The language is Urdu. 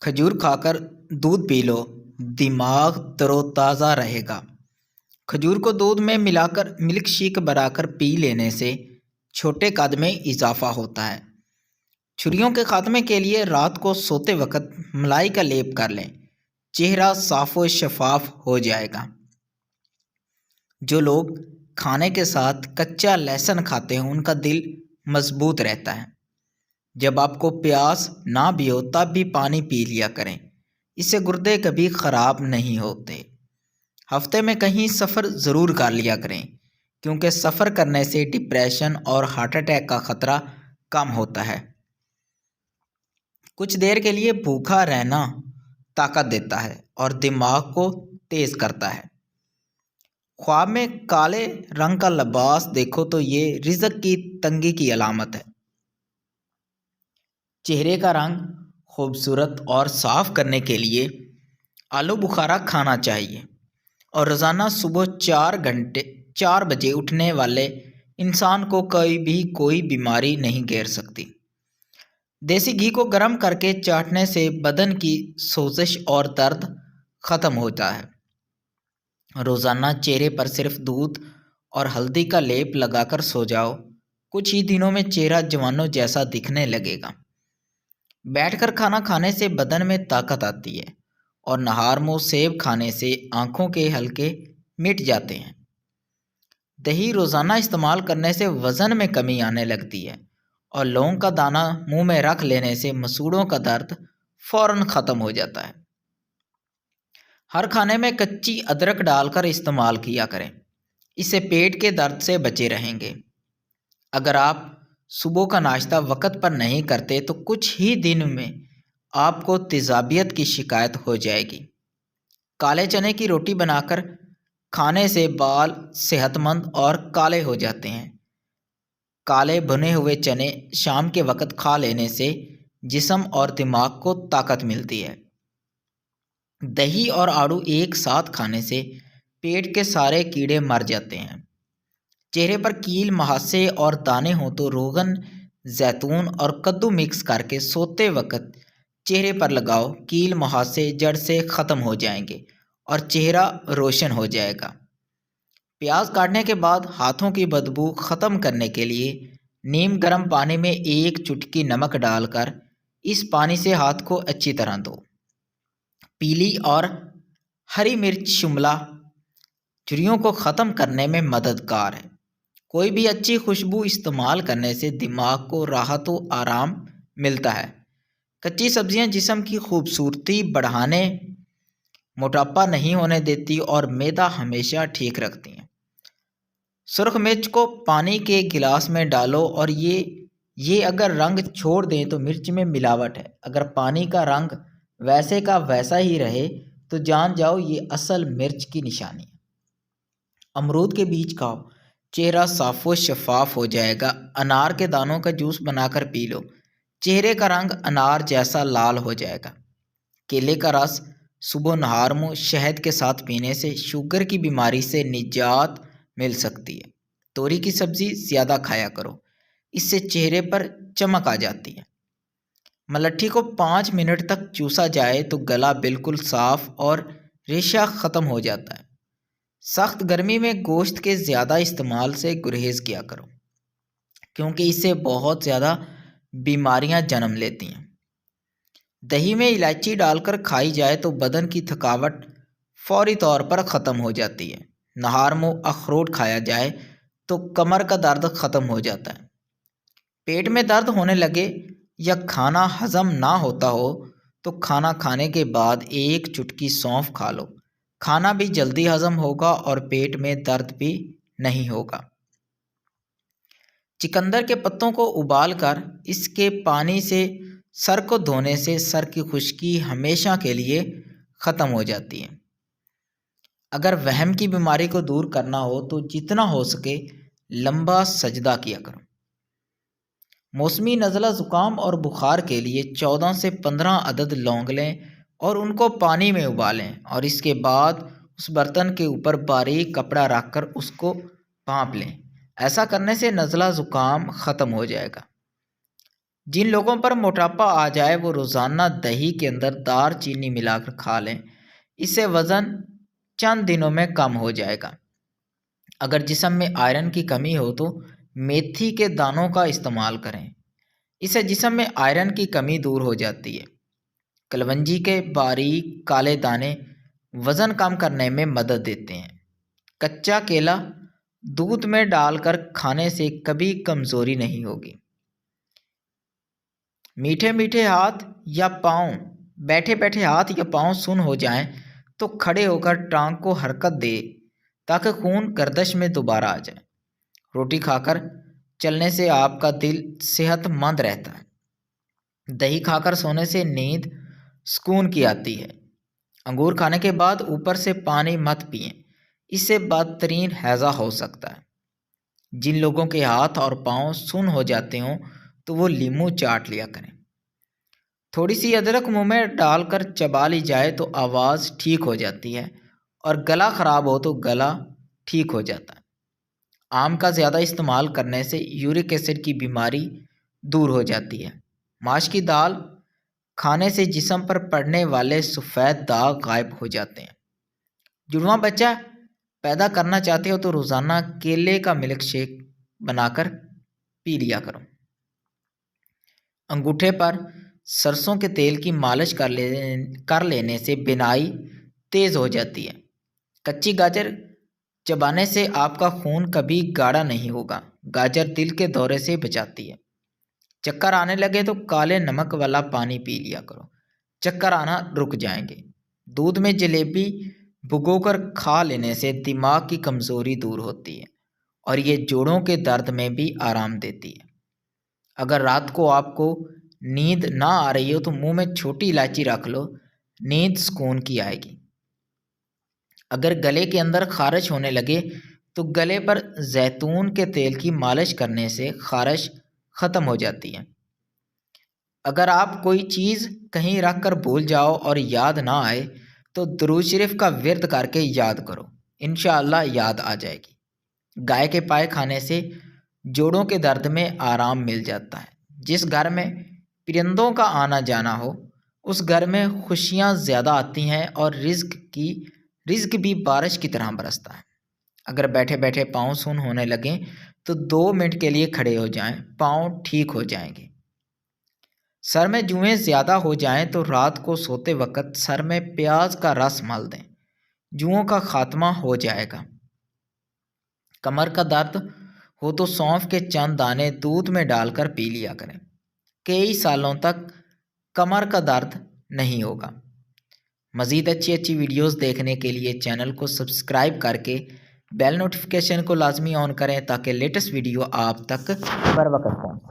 کھجور کھا کر دودھ پی لو، دماغ تر و تازہ رہے گا۔ کھجور کو دودھ میں ملا کر ملک شیک بنا کر پی لینے سے چھوٹے قد میں اضافہ ہوتا ہے۔ چھریوں کے خاتمے کے لیے رات کو سوتے وقت ملائی کا لیپ کر لیں، چہرہ صاف و شفاف ہو جائے گا۔ جو لوگ کھانے کے ساتھ کچا لہسن کھاتے ہیں ان کا دل مضبوط رہتا ہے۔ جب آپ کو پیاس نہ بھی ہو تب بھی پانی پی لیا کریں، اس سے گردے کبھی خراب نہیں ہوتے۔ ہفتے میں کہیں سفر ضرور کر لیا کریں، کیونکہ سفر کرنے سے ڈپریشن اور ہارٹ اٹیک کا خطرہ کم ہوتا ہے۔ کچھ دیر کے لیے بھوکا رہنا طاقت دیتا ہے اور دماغ کو تیز کرتا ہے۔ خواب میں کالے رنگ کا لباس دیکھو تو یہ رزق کی تنگی کی علامت ہے۔ چہرے کا رنگ خوبصورت اور صاف کرنے کے لیے آلو بخارا کھانا چاہیے، اور روزانہ صبح 4 بجے اٹھنے والے انسان کو کوئی بیماری نہیں گھیر سکتی۔ دیسی گھی کو گرم کر کے چاٹنے سے بدن کی سوزش اور درد ختم ہوتا ہے۔ روزانہ چہرے پر صرف دودھ اور ہلدی کا لیپ لگا کر سو جاؤ، کچھ ہی دنوں میں چہرہ جوانوں جیسا دکھنے لگے گا۔ بیٹھ کر کھانا کھانے سے بدن میں طاقت آتی ہے، اور نہار منہ سیب کھانے سے آنکھوں کے حلقے مٹ جاتے ہیں۔ دہی روزانہ استعمال کرنے سے وزن میں کمی آنے لگتی ہے، اور لونگ کا دانہ منہ میں رکھ لینے سے مسوڑوں کا درد فوراً ختم ہو جاتا ہے۔ ہر کھانے میں کچی ادرک ڈال کر استعمال کیا کریں، اس سے پیٹ کے درد سے بچے رہیں گے۔ اگر آپ صبح کا ناشتہ وقت پر نہیں کرتے تو کچھ ہی دن میں آپ کو تیزابیت کی شکایت ہو جائے گی۔ کالے چنے کی روٹی بنا کر کھانے سے بال صحت مند اور کالے ہو جاتے ہیں۔ کالے بھنے ہوئے چنے شام کے وقت کھا لینے سے جسم اور دماغ کو طاقت ملتی ہے۔ دہی اور آڑو ایک ساتھ کھانے سے پیٹ کے سارے کیڑے مر جاتے ہیں۔ چہرے پر کیل مہاسے اور دانے ہوں تو روغن زیتون اور کدو مکس کر کے سوتے وقت چہرے پر لگاؤ، کیل مہاسے جڑ سے ختم ہو جائیں گے اور چہرہ روشن ہو جائے گا۔ پیاز کاٹنے کے بعد ہاتھوں کی بدبو ختم کرنے کے لیے نیم گرم پانی میں 1 چٹکی نمک ڈال کر اس پانی سے ہاتھ کو اچھی طرح دھو۔ پیلی اور ہری مرچ شملہ جھریوں کو ختم کرنے میں مددگار ہے۔ کوئی بھی اچھی خوشبو استعمال کرنے سے دماغ کو راحت و آرام ملتا ہے۔ کچی سبزیاں جسم کی خوبصورتی بڑھانے، موٹاپا نہیں ہونے دیتی اور معدہ ہمیشہ ٹھیک رکھتی ہیں۔ سرخ مرچ کو پانی کے گلاس میں ڈالو اور یہ اگر رنگ چھوڑ دیں تو مرچ میں ملاوٹ ہے۔ اگر پانی کا رنگ ویسے کا ویسا ہی رہے تو جان جاؤ یہ اصل مرچ کی نشانی ہے۔ امرود کے بیج کھاؤ، چہرہ صاف و شفاف ہو جائے گا۔ انار کے دانوں کا جوس بنا کر پی لو، چہرے کا رنگ انار جیسا لال ہو جائے گا۔ کیلے کا رس صبح نہار منہ شہد کے ساتھ پینے سے شوگر کی بیماری سے نجات مل سکتی ہے۔ توری کی سبزی زیادہ کھایا کرو، اس سے چہرے پر چمک آ جاتی ہے۔ ملٹھی کو 5 منٹ تک چوسا جائے تو گلا بالکل صاف اور ریشہ ختم ہو جاتا ہے۔ سخت گرمی میں گوشت کے زیادہ استعمال سے گریز کیا کرو، کیونکہ اس سے بہت زیادہ بیماریاں جنم لیتی ہیں۔ دہی میں الائچی ڈال کر کھائی جائے تو بدن کی تھکاوٹ فوری طور پر ختم ہو جاتی ہے۔ نہار منہ اخروٹ کھایا جائے تو کمر کا درد ختم ہو جاتا ہے۔ پیٹ میں درد ہونے لگے یا کھانا ہضم نہ ہوتا ہو تو کھانا کھانے کے بعد 1 چٹکی سونف کھا لو، کھانا بھی جلدی ہضم ہوگا اور پیٹ میں درد بھی نہیں ہوگا۔ چقندر کے پتوں کو ابال کر اس کے پانی سے سر کو دھونے سے سر کی خشکی ہمیشہ کے لیے ختم ہو جاتی ہے۔ اگر وہم کی بیماری کو دور کرنا ہو تو جتنا ہو سکے لمبا سجدہ کیا کرو۔ موسمی نزلہ زکام اور بخار کے لیے 14 سے 15 عدد لونگ لیں اور ان کو پانی میں ابالیں، اور اس کے بعد اس برتن کے اوپر باریک کپڑا رکھ کر اس کو بھانپ لیں۔ ایسا کرنے سے نزلہ زکام ختم ہو جائے گا۔ جن لوگوں پر موٹاپا آ جائے وہ روزانہ دہی کے اندر دار چینی ملا کر کھا لیں، اس سے وزن چند دنوں میں کم ہو جائے گا۔ اگر جسم میں آئرن کی کمی ہو تو میتھی کے دانوں کا استعمال کریں، اس سے جسم میں آئرن کی کمی دور ہو جاتی ہے۔ کلونجی کے باریک کالے دانے وزن کم کرنے میں مدد دیتے ہیں۔ کچا کیلا دودھ میں ڈال کر کھانے سے کبھی کمزوری نہیں ہوگی۔ میٹھے میٹھے ہاتھ یا پاؤں بیٹھے بیٹھے ہاتھ یا پاؤں سن ہو جائیں تو کھڑے ہو کر ٹانگ کو حرکت دے تاکہ خون گردش میں دوبارہ آ جائے۔ روٹی کھا کر چلنے سے آپ کا دل صحت مند رہتا ہے۔ دہی کھا کر سونے سے نیند سکون کی آتی ہے۔ انگور کھانے کے بعد اوپر سے پانی مت پئیں، اس سے بدترین ہیضہ ہو سکتا ہے۔ جن لوگوں کے ہاتھ اور پاؤں سن ہو جاتے ہوں تو وہ لیموں چاٹ لیا کریں۔ تھوڑی سی ادرک منہ میں ڈال کر چبا لی جائے تو آواز ٹھیک ہو جاتی ہے، اور گلا خراب ہو تو گلا ٹھیک ہو جاتا ہے۔ آم کا زیادہ استعمال کرنے سے یورک ایسڈ کی بیماری دور ہو جاتی ہے۔ ماش کی دال کھانے سے جسم پر پڑنے والے سفید داغ غائب ہو جاتے ہیں۔ جڑواں بچہ پیدا کرنا چاہتے ہو تو روزانہ کیلے کا ملک شیک بنا کر پی لیا کرو۔ انگوٹھے پر سرسوں کے تیل کی مالش کر لینے سے بینائی تیز ہو جاتی ہے۔ کچی گاجر چبانے سے آپ کا خون کبھی گاڑھا نہیں ہوگا۔ گاجر دل کے دورے سے بچاتی ہے۔ چکر آنے لگے تو کالے نمک والا پانی پی لیا کرو، چکر آنا رک جائیں گے۔ دودھ میں جلیبی بھگو کر کھا لینے سے دماغ کی کمزوری دور ہوتی ہے اور یہ جوڑوں کے درد میں بھی آرام دیتی ہے۔ اگر رات کو آپ کو نیند نہ آ رہی ہو تو منہ میں چھوٹی الائچی رکھ لو، نیند سکون کی آئے گی۔ اگر گلے کے اندر خارش ہونے لگے تو گلے پر زیتون کے تیل کی مالش کرنے سے خارش ختم ہو جاتی ہے۔ اگر آپ کوئی چیز کہیں رکھ کر بھول جاؤ اور یاد نہ آئے تو درود شریف کا ورد کر کے یاد کرو، انشاءاللہ یاد آ جائے گی۔ گائے کے پائے کھانے سے جوڑوں کے درد میں آرام مل جاتا ہے۔ جس گھر میں پرندوں کا آنا جانا ہو اس گھر میں خوشیاں زیادہ آتی ہیں اور رزق بھی بارش کی طرح برستا ہے۔ اگر بیٹھے بیٹھے پاؤں سن ہونے لگیں تو 2 منٹ کے لیے کھڑے ہو جائیں، پاؤں ٹھیک ہو جائیں گے۔ سر میں جوئیں زیادہ ہو جائیں تو رات کو سوتے وقت سر میں پیاز کا رس مل دیں، جوؤں کا خاتمہ ہو جائے گا۔ کمر کا درد ہو تو سونف کے چند دانے دودھ میں ڈال کر پی لیا کریں، کئی سالوں تک کمر کا درد نہیں ہوگا۔ مزید اچھی ویڈیوز دیکھنے کے لیے چینل کو سبسکرائب کر کے بیل نوٹیفیکیشن کو لازمی آن کریں تاکہ لیٹسٹ ویڈیو آپ تک بر وقت پہنچے۔